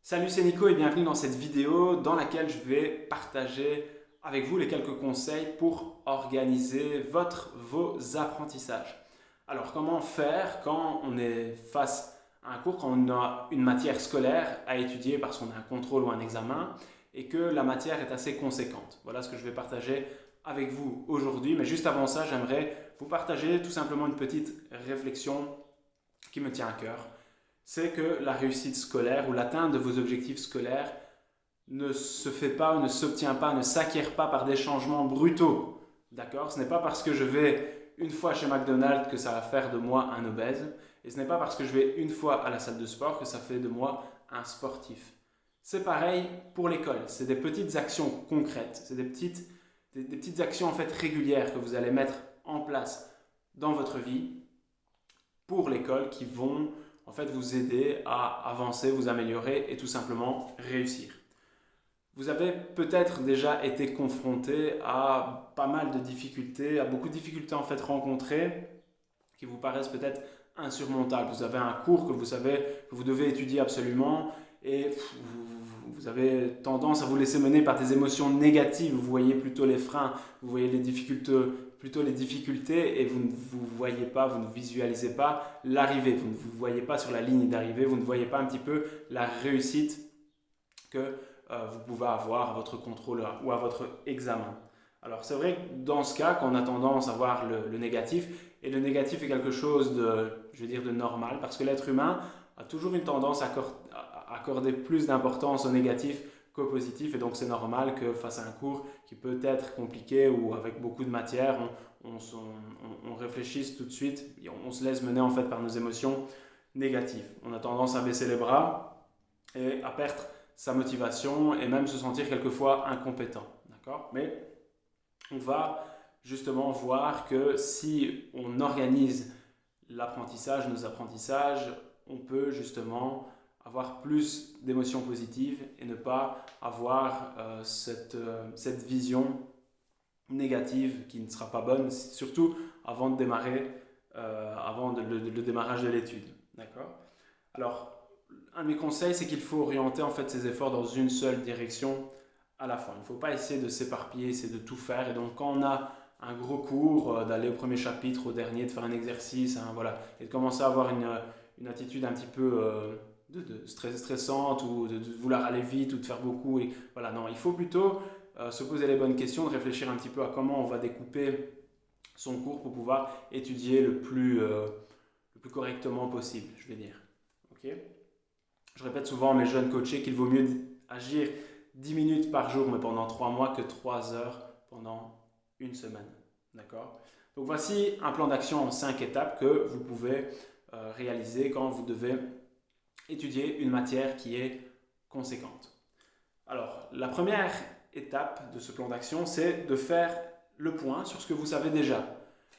Salut, c'est Nico et bienvenue dans cette vidéo dans laquelle je vais partager avec vous les quelques conseils pour organiser vos apprentissages. Alors, comment faire quand on est face à un cours, quand on a une matière scolaire à étudier parce qu'on a un contrôle ou un examen et que la matière est assez conséquente. Voilà ce que je vais partager avec vous aujourd'hui. Mais juste avant ça, j'aimerais vous partager tout simplement une petite réflexion qui me tient à cœur. C'est que la réussite scolaire ou l'atteinte de vos objectifs scolaires ne se fait pas, ne s'obtient pas, ne s'acquiert pas par des changements brutaux. D'accord? Ce n'est pas parce que je vais une fois chez McDonald's que ça va faire de moi un obèse. Et ce n'est pas parce que je vais une fois à la salle de sport que ça fait de moi un sportif. C'est pareil pour l'école. C'est des petites actions concrètes. C'est des petites actions en fait régulières que vous allez mettre en place dans votre vie pour l'école qui vont en fait vous aider à avancer, vous améliorer et tout simplement réussir. Vous avez peut-être déjà été confronté à pas mal de difficultés, à beaucoup de difficultés en fait rencontrées qui vous paraissent peut-être insurmontables. Vous avez un cours que vous savez que vous devez étudier absolument et vous avez tendance à vous laisser mener par des émotions négatives. Vous voyez plutôt les freins, vous voyez plutôt les difficultés et vous ne vous voyez pas, vous ne visualisez pas l'arrivée. Vous ne vous voyez pas sur la ligne d'arrivée, vous ne voyez pas un petit peu la réussite que vous pouvez avoir à votre contrôle ou à votre examen. Alors c'est vrai que dans ce cas, qu'on a tendance à voir le négatif, et le négatif est quelque chose de, je veux dire, de normal, parce que l'être humain a toujours une tendance à accorder plus d'importance au négatif qu'au positif, et donc c'est normal que face à un cours qui peut être compliqué ou avec beaucoup de matière, on réfléchisse tout de suite, et on se laisse mener en fait par nos émotions négatives. On a tendance à baisser les bras et à perdre sa motivation et même se sentir quelquefois incompétent. D'accord? Mais on va justement voir que si on organise l'apprentissage, nos apprentissages, on peut justement avoir plus d'émotions positives et ne pas avoir cette vision négative qui ne sera pas bonne, surtout avant de démarrer, le démarrage de l'étude. D'accord? Alors, un de mes conseils, c'est qu'il faut orienter en fait ses efforts dans une seule direction à la fois. Il ne faut pas essayer de s'éparpiller, essayer de tout faire. Et donc, quand on a un gros cours, d'aller au premier chapitre, au dernier, de faire un exercice, hein, voilà, et de commencer à avoir une attitude un petit peu stressante ou de vouloir aller vite ou de faire beaucoup. Et voilà, non, il faut plutôt se poser les bonnes questions, de réfléchir un petit peu à comment on va découper son cours pour pouvoir étudier le plus correctement possible, je vais dire. Ok? Je répète souvent à mes jeunes coachés qu'il vaut mieux agir 10 minutes par jour, mais pendant 3 mois, que 3 heures pendant une semaine. D'accord? Donc voici un plan d'action en 5 étapes que vous pouvez réaliser quand vous devez étudier une matière qui est conséquente. Alors, la première étape de ce plan d'action, c'est de faire le point sur ce que vous savez déjà.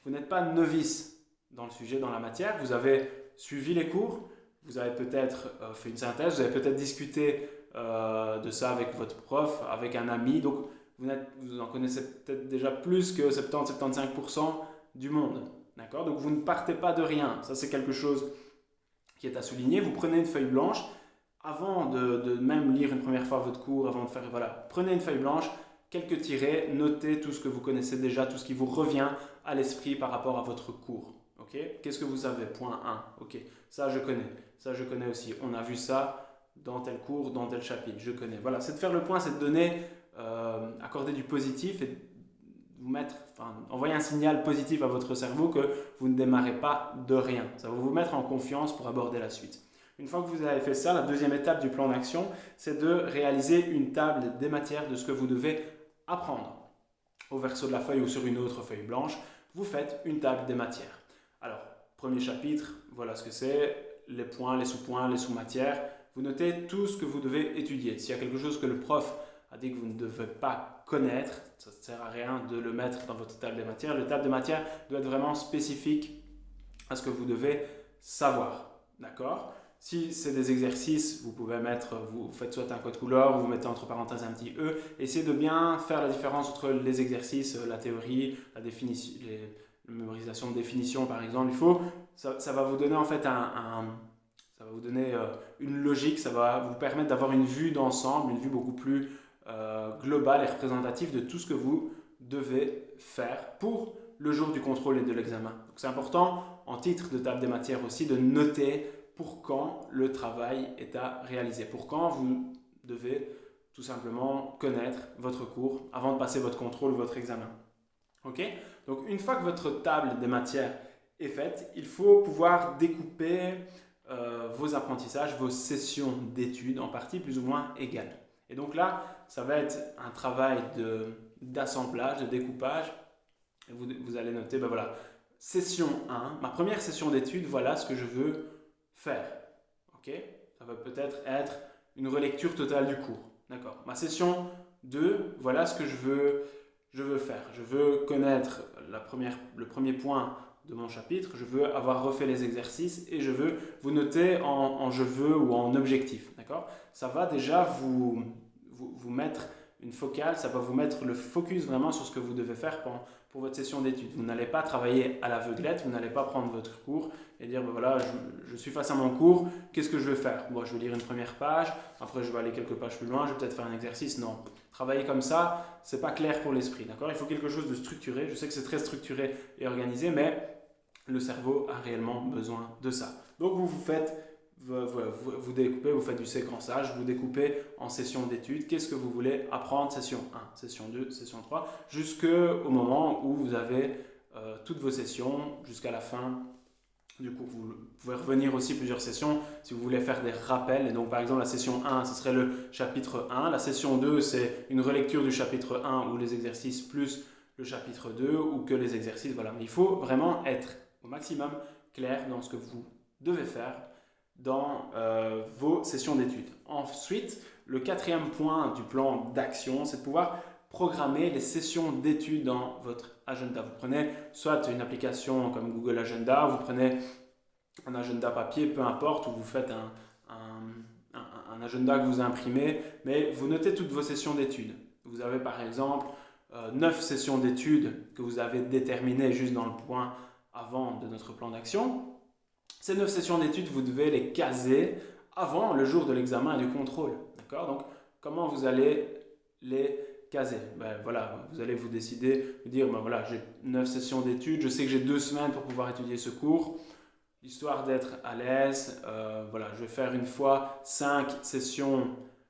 Vous n'êtes pas novice dans le sujet, dans la matière, vous avez suivi les cours, vous avez peut-être fait une synthèse, vous avez peut-être discuté de ça avec votre prof, avec un ami, donc vous en connaissez peut-être déjà plus que 70-75% du monde. D'accord? Donc vous ne partez pas de rien, ça c'est quelque chose qui est à souligner. Vous prenez une feuille blanche, avant de même lire une première fois votre cours, avant de faire, voilà, prenez une feuille blanche, quelques tirets, notez tout ce que vous connaissez déjà, tout ce qui vous revient à l'esprit par rapport à votre cours. Okay? Qu'est-ce que vous savez? Point 1. Ok, ça je connais aussi. On a vu ça dans tel cours, dans tel chapitre, je connais. Voilà, c'est de faire le point, c'est de donner, accorder du positif et envoyer un signal positif à votre cerveau que vous ne démarrez pas de rien. Ça va vous mettre en confiance pour aborder la suite. Une fois que vous avez fait ça, la deuxième étape du plan d'action, c'est de réaliser une table des matières de ce que vous devez apprendre. Au verso de la feuille ou sur une autre feuille blanche, vous faites une table des matières. Alors, premier chapitre, voilà ce que c'est, les points, les sous-points, les sous-matières. Vous notez tout ce que vous devez étudier. S'il y a quelque chose que le prof a dit que vous ne devez pas connaître, ça ne sert à rien de le mettre dans votre table des matières. Le table des matières doit être vraiment spécifique à ce que vous devez savoir. D'accord? Si c'est des exercices, vous faites soit un code couleur, vous mettez entre parenthèses un petit E. Essayez de bien faire la différence entre les exercices, la théorie, la mémorisation de définition par exemple. Ça va vous donner en fait ça va vous donner une logique, ça va vous permettre d'avoir une vue d'ensemble, une vue beaucoup plus globale et représentative de tout ce que vous devez faire pour le jour du contrôle et de l'examen. Donc c'est important en titre de table des matières aussi de noter pour quand le travail est à réaliser, pour quand vous devez tout simplement connaître votre cours avant de passer votre contrôle ou votre examen. Ok? Donc une fois que votre table des matières est faite, il faut pouvoir découper vos apprentissages, vos sessions d'études en parties plus ou moins égales. Et donc là, ça va être un travail d'assemblage, de découpage. Et vous allez noter, ben voilà, session 1, ma première session d'études, voilà ce que je veux faire. Ok? Ça va peut-être être une relecture totale du cours. D'accord. Ma session 2, voilà ce que je veux faire. Je veux connaître le premier point de mon chapitre, je veux avoir refait les exercices et je veux vous noter en je veux ou en objectif. D'accord? Ça va déjà vous mettre une focale, ça va vous mettre le focus vraiment sur ce que vous devez faire pour votre session d'études. Vous n'allez pas travailler à l'aveuglette, vous n'allez pas prendre votre cours et dire ben voilà, je suis face à mon cours, qu'est-ce que je vais faire? Bon, je vais lire une première page, après je vais aller quelques pages plus loin, je vais peut-être faire un exercice. Non, travailler comme ça, c'est pas clair pour l'esprit. D'accord? Il faut quelque chose de structuré. Je sais que c'est très structuré et organisé, mais le cerveau a réellement besoin de ça. Donc vous découpez, vous faites du séquençage, vous découpez en sessions d'études. Qu'est-ce que vous voulez apprendre? Session 1, session 2, session 3, jusqu'au moment où vous avez toutes vos sessions, jusqu'à la fin du cours. Vous pouvez revenir aussi plusieurs sessions si vous voulez faire des rappels. Et donc par exemple la session 1, ce serait le chapitre 1. La session 2, c'est une relecture du chapitre 1 ou les exercices plus le chapitre 2 ou que les exercices. Voilà. Mais il faut vraiment être au maximum clair dans ce que vous devez faire dans vos sessions d'études. Ensuite, le quatrième point du plan d'action, c'est de pouvoir programmer les sessions d'études dans votre agenda. Vous prenez soit une application comme Google Agenda, vous prenez un agenda papier, peu importe, ou vous faites un agenda que vous imprimez, mais vous notez toutes vos sessions d'études. Vous avez par exemple 9 sessions d'études que vous avez déterminées juste dans le point avant de notre plan d'action. Ces 9 sessions d'études, vous devez les caser avant le jour de l'examen et du contrôle. D'accord? Donc, comment vous allez les caser? Ben, voilà, vous allez vous décider, vous dire, ben, voilà, j'ai 9 sessions d'études, je sais que j'ai 2 semaines pour pouvoir étudier ce cours. Histoire d'être à l'aise, voilà, je vais faire une fois 5 sessions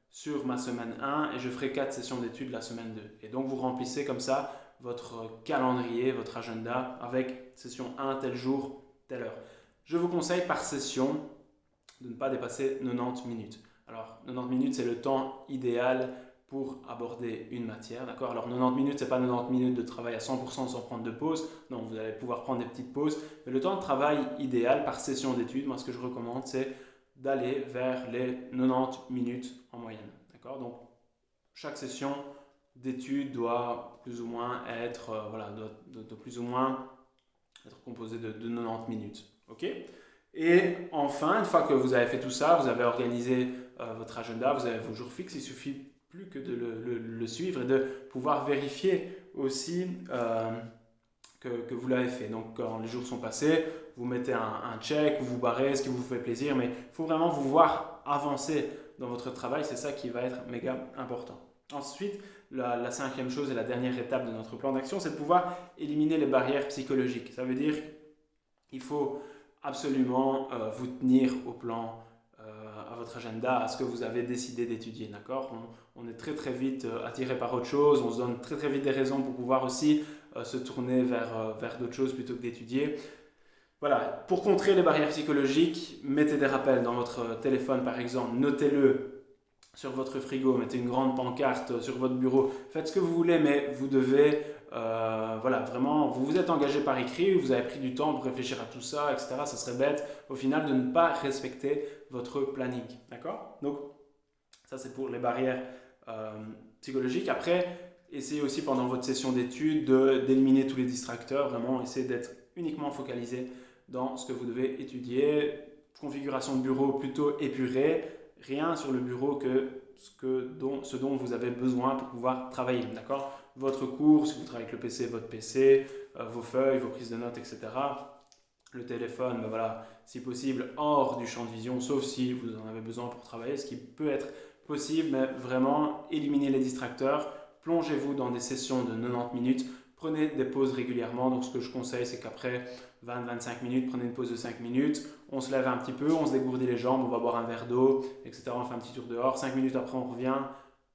sur ma semaine 1 et je ferai 4 sessions d'études la semaine 2. Et donc, vous remplissez comme ça votre calendrier, votre agenda avec session 1, tel jour, telle heure. Je vous conseille par session de ne pas dépasser 90 minutes. Alors 90 minutes, c'est le temps idéal pour aborder une matière. D'accord? Alors 90 minutes, ce n'est pas 90 minutes de travail à 100% sans prendre de pause. Non, vous allez pouvoir prendre des petites pauses. Mais le temps de travail idéal par session d'études, moi ce que je recommande, c'est d'aller vers les 90 minutes en moyenne. D'accord? Donc chaque session d'études doit plus ou moins être, doit plus ou moins être composée de 90 minutes. Ok? Et enfin, une fois que vous avez fait tout ça, vous avez organisé votre agenda, vous avez vos jours fixes, il suffit plus que de le suivre et de pouvoir vérifier aussi que vous l'avez fait. Donc quand les jours sont passés, vous mettez un check, vous barrez ce qui vous fait plaisir, mais il faut vraiment vous voir avancer dans votre travail, c'est ça qui va être méga important. Ensuite, la cinquième chose et la dernière étape de notre plan d'action, c'est de pouvoir éliminer les barrières psychologiques. Ça veut dire qu'il faut absolument vous tenir au plan, à votre agenda, à ce que vous avez décidé d'étudier. D'accord? On est très très vite attiré par autre chose, on se donne très très vite des raisons pour pouvoir aussi se tourner vers d'autres choses plutôt que d'étudier. Voilà, pour contrer les barrières psychologiques, mettez des rappels dans votre téléphone par exemple, notez-le sur votre frigo, mettez une grande pancarte sur votre bureau, faites ce que vous voulez, mais vous devez, vraiment, vous vous êtes engagé par écrit, vous avez pris du temps pour réfléchir à tout ça, etc. Ça serait bête au final de ne pas respecter votre planning, d'accord? Donc, ça c'est pour les barrières psychologiques. Après, essayez aussi pendant votre session d'études d'éliminer tous les distracteurs, vraiment essayez d'être uniquement focalisé dans ce que vous devez étudier. Configuration de bureau plutôt épurée, rien sur le bureau que ce dont vous avez besoin pour pouvoir travailler, d'accord? Votre cours, si vous travaillez avec le PC, votre PC, vos feuilles, vos prises de notes, etc. le téléphone, ben voilà, si possible, hors du champ de vision, sauf si vous en avez besoin pour travailler, ce qui peut être possible, mais vraiment, éliminez les distracteurs, plongez-vous dans des sessions de 90 minutes, prenez des pauses régulièrement. Donc ce que je conseille, c'est qu'après 20-25 minutes, prenez une pause de 5 minutes, on se lève un petit peu, on se dégourdit les jambes, on va boire un verre d'eau, etc. On fait un petit tour dehors, 5 minutes après on revient,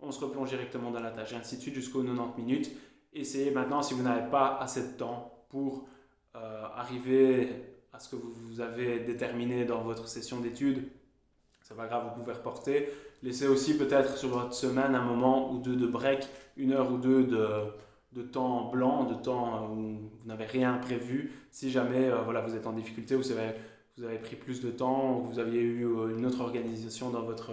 on se replonge directement dans la tâche, et ainsi de suite jusqu'aux 90 minutes. Essayez maintenant, si vous n'avez pas assez de temps pour arriver à ce que vous avez déterminé dans votre session d'études, c'est pas grave, vous pouvez reporter. Laissez aussi peut-être sur votre semaine un moment ou deux de break, 1 heure ou 2 de temps blanc, de temps où vous n'avez rien prévu. Si jamais voilà, vous êtes en difficulté, vous avez pris plus de temps, ou vous aviez eu une autre organisation dans votre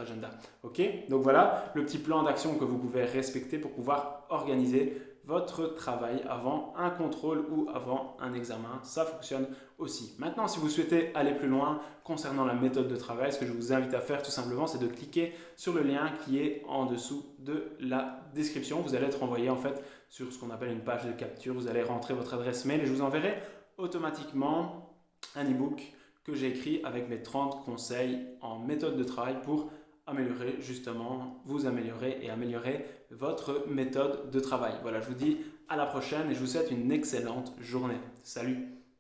agenda. Ok, donc voilà le petit plan d'action que vous pouvez respecter pour pouvoir organiser votre travail avant un contrôle ou avant un examen. Ça fonctionne aussi. Maintenant, si vous souhaitez aller plus loin concernant la méthode de travail, ce que je vous invite à faire tout simplement, c'est de cliquer sur le lien qui est en dessous de la description. Vous allez être envoyé en fait sur ce qu'on appelle une page de capture. Vous allez rentrer votre adresse mail et je vous enverrai automatiquement un e-book que j'ai écrit avec mes 30 conseils en méthode de travail pour améliorer justement, vous améliorer et améliorer votre méthode de travail. Voilà, je vous dis à la prochaine et je vous souhaite une excellente journée. Salut!